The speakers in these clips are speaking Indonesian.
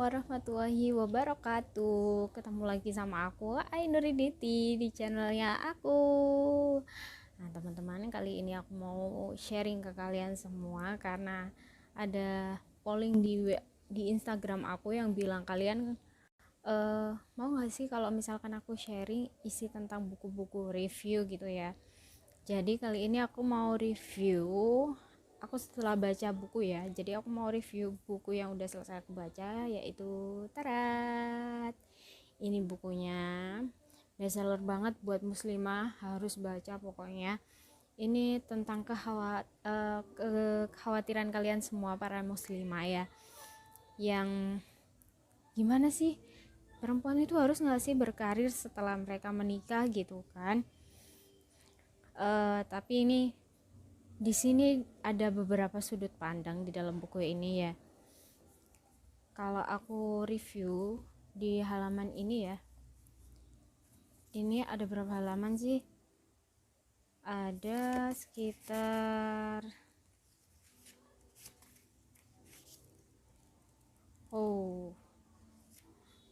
warahmatullahi wabarakatuh. Ketemu lagi sama aku, Ainuriditi, di channelnya aku. Nah, teman-teman, kali ini aku mau sharing ke kalian semua karena ada polling di Instagram aku yang bilang kalian mau gak sih kalau misalkan aku sharing isi tentang buku-buku review gitu ya. Jadi kali ini aku mau review, aku setelah baca buku ya, jadi aku mau review buku yang udah selesai aku baca, yaitu Tarat. Ini bukunya bestseller banget buat muslimah, harus baca pokoknya. Ini tentang kekhawatiran kalian semua para muslimah ya, yang gimana sih perempuan itu harus nggak sih berkarir setelah mereka menikah gitu kan. Tapi ini di sini ada beberapa sudut pandang di dalam buku ini ya. Kalau aku review di halaman ini ya, ini ada berapa halaman sih? Ada sekitar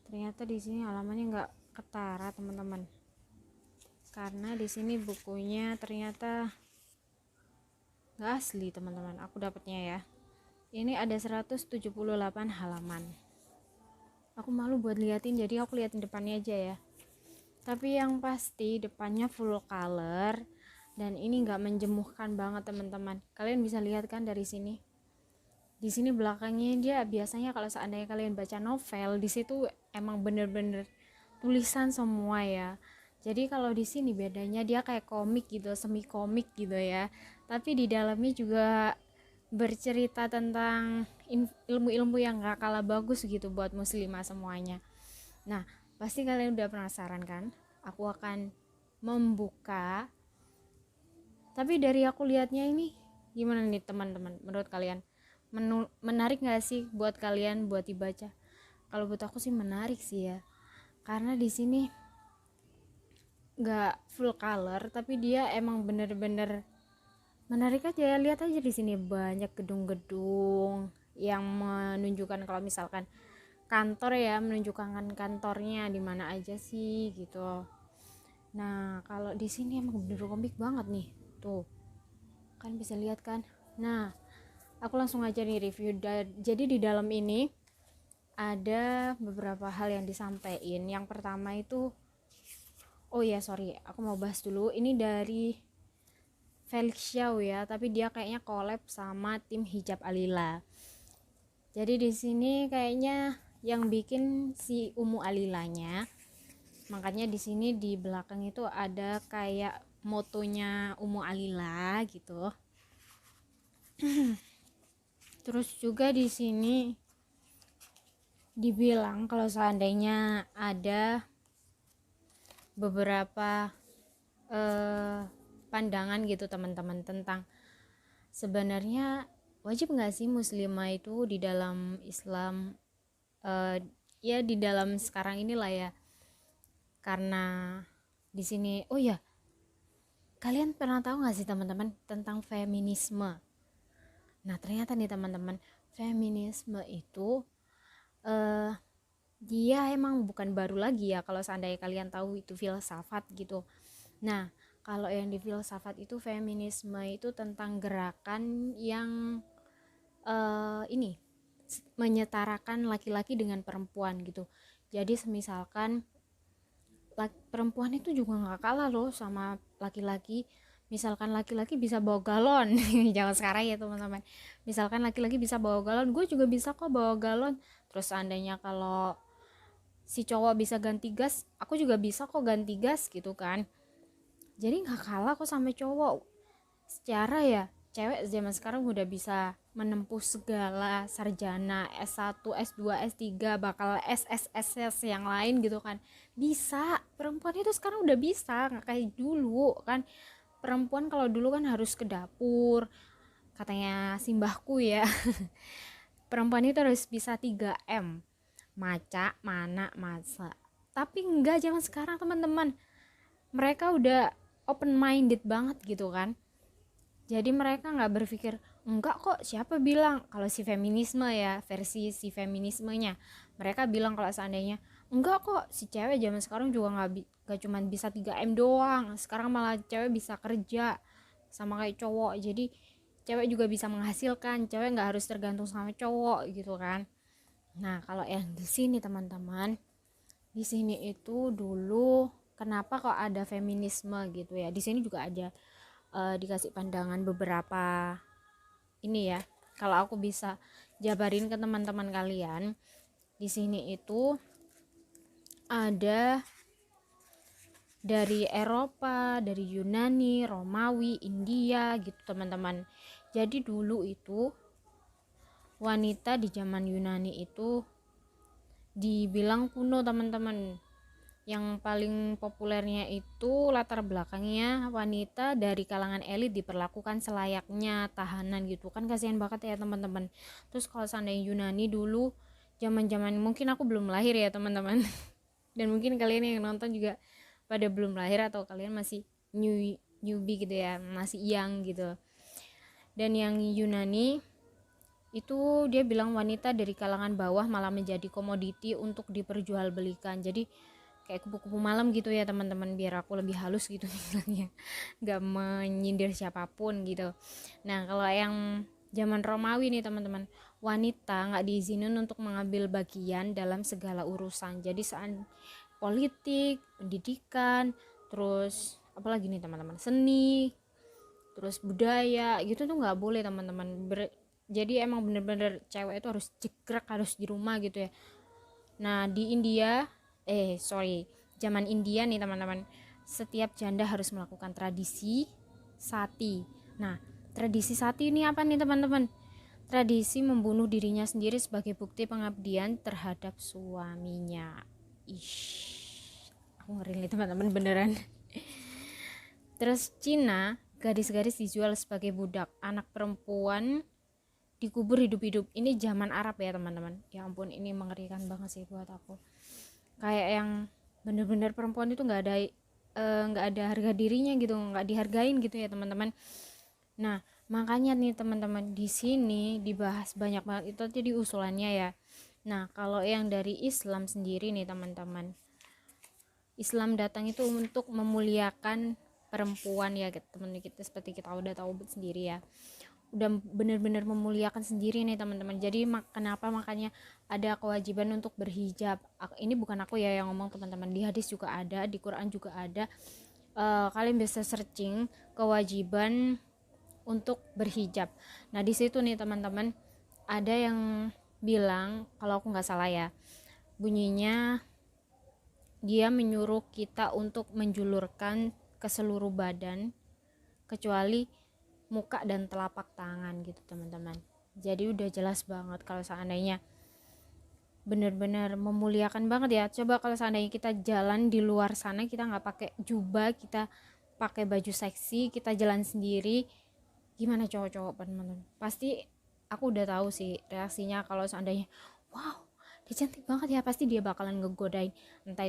ternyata di sini halamannya nggak ketara teman-teman, karena di sini bukunya ternyata nggak asli teman-teman. Aku dapatnya ya, ini ada 178 halaman. Aku malu buat liatin, jadi aku liatin depannya aja ya. Tapi yang pasti depannya full color dan ini nggak menjemuhkan banget teman-teman. Kalian bisa lihat kan dari sini. Di sini belakangnya dia biasanya kalau seandainya kalian baca novel, di situ emang bener-bener tulisan semua ya. Jadi kalau di sini bedanya dia kayak komik gitu, semi komik gitu ya. Tapi di dalamnya juga bercerita tentang ilmu-ilmu yang gak kalah bagus gitu buat muslimah semuanya. Nah, pasti kalian udah penasaran kan? Aku akan membuka. Tapi dari aku lihatnya ini gimana nih teman-teman? Menurut kalian menarik gak sih buat kalian buat dibaca? Kalau buat aku sih menarik sih ya. Karena di sini gak full color, tapi dia emang bener-bener menarik aja ya. Lihat aja di sini banyak gedung-gedung yang menunjukkan kalau misalkan kantor ya, menunjukkan kantornya di mana aja sih gitu. Nah, kalau di sini emang bener komik banget nih. Tuh. Kan bisa lihat kan? Nah, aku langsung aja nih review. Jadi di dalam ini ada beberapa hal yang disampaikan. Yang pertama itu, aku mau bahas dulu. Ini dari Felix Xiao ya, tapi dia kayaknya collab sama tim Hijab Alila. Jadi di sini kayaknya yang bikin si Umu Alilanya. Makanya di sini di belakang itu ada kayak motonya Umu Alila gitu. Terus juga di sini dibilang kalau seandainya ada beberapa pandangan gitu teman-teman tentang sebenarnya wajib nggak sih muslimah itu di dalam Islam, ya di dalam sekarang inilah ya. Karena di sini kalian pernah tahu nggak sih teman-teman tentang feminisme? Nah, ternyata nih teman-teman, feminisme itu dia emang bukan baru lagi ya kalau seandainya kalian tahu itu filsafat gitu. Nah, kalau yang di filsafat itu feminisme itu tentang gerakan yang ini menyetarakan laki-laki dengan perempuan gitu. Jadi semisalkan perempuan itu juga nggak kalah loh sama laki-laki. Misalkan laki-laki bisa bawa galon jangan sekarang ya teman-teman. Misalkan laki-laki bisa bawa galon, gue juga bisa kok bawa galon. Terus seandainya kalau si cowok bisa ganti gas, aku juga bisa kok ganti gas gitu kan. Jadi nggak kalah kok sama cowok. Secara ya cewek zaman sekarang udah bisa menempuh segala sarjana S1, S2, S3, bakal SSSS yang lain gitu kan. Bisa, perempuan itu sekarang udah bisa, nggak kayak dulu kan. Perempuan kalau dulu kan harus ke dapur, katanya simbahku ya. Perempuan itu harus bisa 3M, maca, mana, masak. Tapi enggak zaman sekarang teman-teman, mereka udah open minded banget gitu kan. Jadi mereka nggak berpikir enggak kok, siapa bilang, kalau si feminisme ya, versi si feminismenya, Mereka bilang kalau seandainya enggak kok, si cewek zaman sekarang juga nggak cuma bisa 3M doang, sekarang malah cewek bisa kerja sama kayak cowok, jadi cewek juga bisa menghasilkan, cewek nggak harus tergantung sama cowok gitu kan. Nah kalau yang di sini teman-teman, di sini itu dulu kenapa kok ada feminisme gitu ya, di sini juga ada dikasih pandangan beberapa ini ya. Kalau aku bisa jabarin ke teman-teman kalian, di sini itu ada dari Eropa, dari Yunani, Romawi, India gitu teman-teman. Jadi dulu itu wanita di zaman Yunani itu dibilang kuno teman-teman. Yang paling populernya itu latar belakangnya wanita dari kalangan elit diperlakukan selayaknya tahanan gitu kan, kasihan banget ya teman-teman. Terus kalau seandainya Yunani dulu zaman-zaman mungkin aku belum lahir ya teman-teman dan mungkin kalian yang nonton juga pada belum lahir atau kalian masih newbie gitu ya, masih young gitu. Dan yang Yunani itu dia bilang wanita dari kalangan bawah malah menjadi komoditi untuk diperjualbelikan. Jadi kayak kupu-kupu malam gitu ya teman-teman, biar aku lebih halus gitu bilangnya, nggak menyindir siapapun gitu. Nah kalau yang zaman Romawi nih teman-teman, wanita nggak diizinin untuk mengambil bagian dalam segala urusan. Jadi saat politik, pendidikan, terus apalagi nih teman-teman, seni, terus budaya gitu tuh nggak boleh teman-teman. Jadi emang bener-bener cewek itu harus cekrek, harus di rumah gitu ya. Nah di India zaman India nih teman-teman, setiap janda harus melakukan tradisi sati. Nah tradisi sati ini apa nih teman-teman? Tradisi membunuh dirinya sendiri sebagai bukti pengabdian terhadap suaminya. Aku ngeri nih teman-teman beneran. Terus Cina, gadis-gadis dijual sebagai budak, anak perempuan dikubur hidup-hidup. Ini zaman Arab ya teman-teman. Ya ampun, ini mengerikan banget sih buat aku. Kayak yang bener-bener perempuan itu nggak ada harga dirinya gitu, nggak dihargain gitu ya teman-teman. Nah makanya nih teman-teman, di sini dibahas banyak banget itu jadi usulannya ya. Nah kalau yang dari Islam sendiri nih teman-teman, Islam datang itu untuk memuliakan perempuan ya teman-teman, kita seperti kita udah tahu sendiri ya, udah benar-benar memuliakan sendiri nih teman-teman. Jadi kenapa makanya ada kewajiban untuk berhijab. Ini bukan aku ya yang ngomong teman-teman, di hadis juga ada, di Quran juga ada. Kalian bisa searching kewajiban untuk berhijab. Nah di situ nih teman-teman ada yang bilang, kalau aku nggak salah ya, bunyinya dia menyuruh kita untuk menjulurkan ke seluruh badan kecuali muka dan telapak tangan gitu teman-teman. Jadi udah jelas banget kalau seandainya benar-benar memuliakan banget ya. Coba kalau seandainya kita jalan di luar sana, kita nggak pakai jubah, kita pakai baju seksi, kita jalan sendiri, gimana cowok-cowok teman-teman? Pasti aku udah tahu sih reaksinya. Kalau seandainya wow dia cantik banget ya, pasti dia bakalan ngegodain. Entah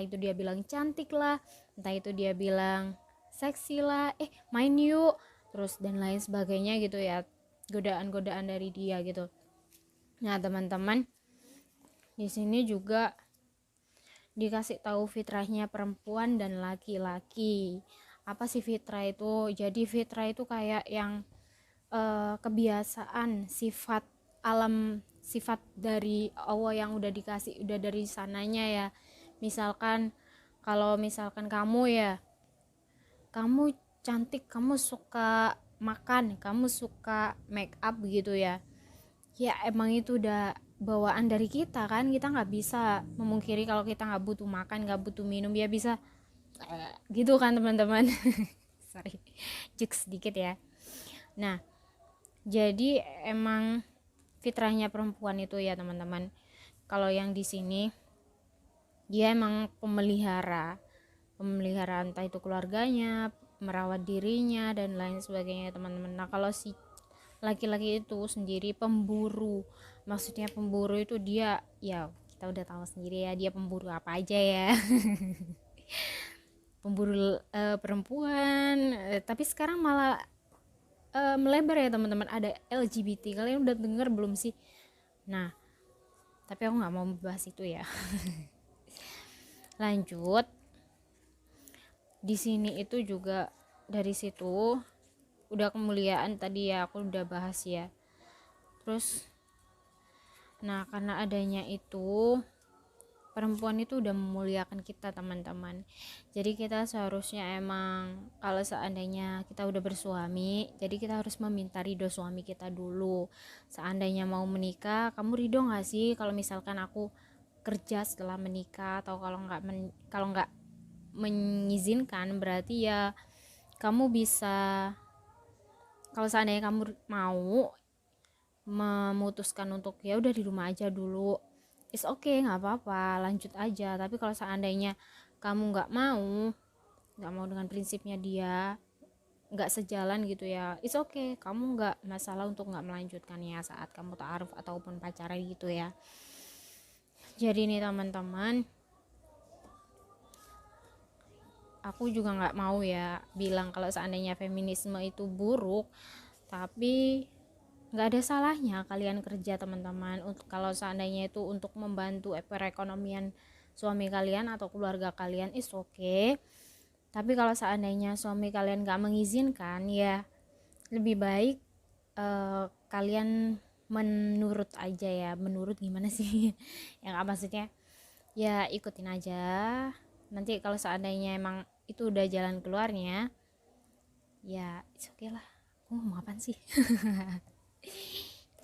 itu dia bilang cantik lah, entah itu dia bilang seksi lah, main yuk, terus dan lain sebagainya gitu ya, godaan-godaan dari dia gitu. Nah teman-teman, di sini juga dikasih tahu fitrahnya perempuan dan laki-laki. Apa sih fitrah itu? Jadi fitrah itu kayak yang kebiasaan, sifat alam, sifat dari Allah yang udah dikasih, udah dari sananya ya. Misalkan kalau misalkan kamu ya, kamu cantik, kamu suka makan, kamu suka make up gitu ya, ya emang itu udah bawaan dari kita kan. Kita nggak bisa memungkiri kalau kita nggak butuh makan, nggak butuh minum, ya bisa gitu kan teman-teman. Sorry, jokes sedikit ya. Nah jadi emang fitrahnya perempuan itu ya teman-teman, kalau yang di sini dia emang pemelihara entah itu keluarganya, merawat dirinya dan lain sebagainya teman-teman. Nah kalau si laki-laki itu sendiri pemburu, maksudnya pemburu itu dia ya kita udah tahu sendiri ya, dia pemburu apa aja ya. Pemburu perempuan, tapi sekarang malah melebar ya teman-teman, ada LGBT. Kalian udah denger belum sih? Nah tapi aku nggak mau membahas itu ya. Lanjut, di sini itu juga dari situ udah kemuliaan tadi ya, aku udah bahas ya. Terus nah, karena adanya itu perempuan itu udah memuliakan kita teman-teman. Jadi kita seharusnya emang kalau seandainya kita udah bersuami, jadi kita harus meminta ridho suami kita dulu. Seandainya mau menikah, kamu ridho nggak sih kalau misalkan aku kerja setelah menikah, atau kalau nggak mengizinkan, berarti ya kamu bisa, kalau seandainya kamu mau memutuskan untuk ya udah di rumah aja dulu, is okay, nggak apa-apa, lanjut aja. Tapi kalau seandainya kamu nggak mau dengan prinsipnya dia, nggak sejalan gitu ya, is okay, kamu nggak masalah untuk nggak melanjutkannya saat kamu ta'aruf ataupun pacaran gitu ya. Jadi nih teman-teman, aku juga nggak mau ya bilang kalau seandainya feminisme itu buruk, tapi nggak ada salahnya kalian kerja teman-teman, untuk kalau seandainya itu untuk membantu perekonomian suami kalian atau keluarga kalian, is okay. Tapi kalau seandainya suami kalian nggak mengizinkan, ya lebih baik kalian menurut aja ya. Menurut gimana sih? Yang maksudnya ya ikutin aja. Nanti kalau seandainya emang itu udah jalan keluarnya, ya it's okay lah. Aku ngomong apaan sih?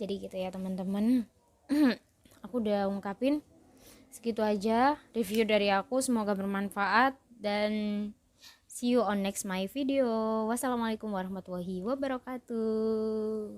Jadi gitu ya teman-teman. Aku udah ungkapin segitu aja review dari aku, semoga bermanfaat dan see you on next my video. Wassalamualaikum warahmatullahi wabarakatuh.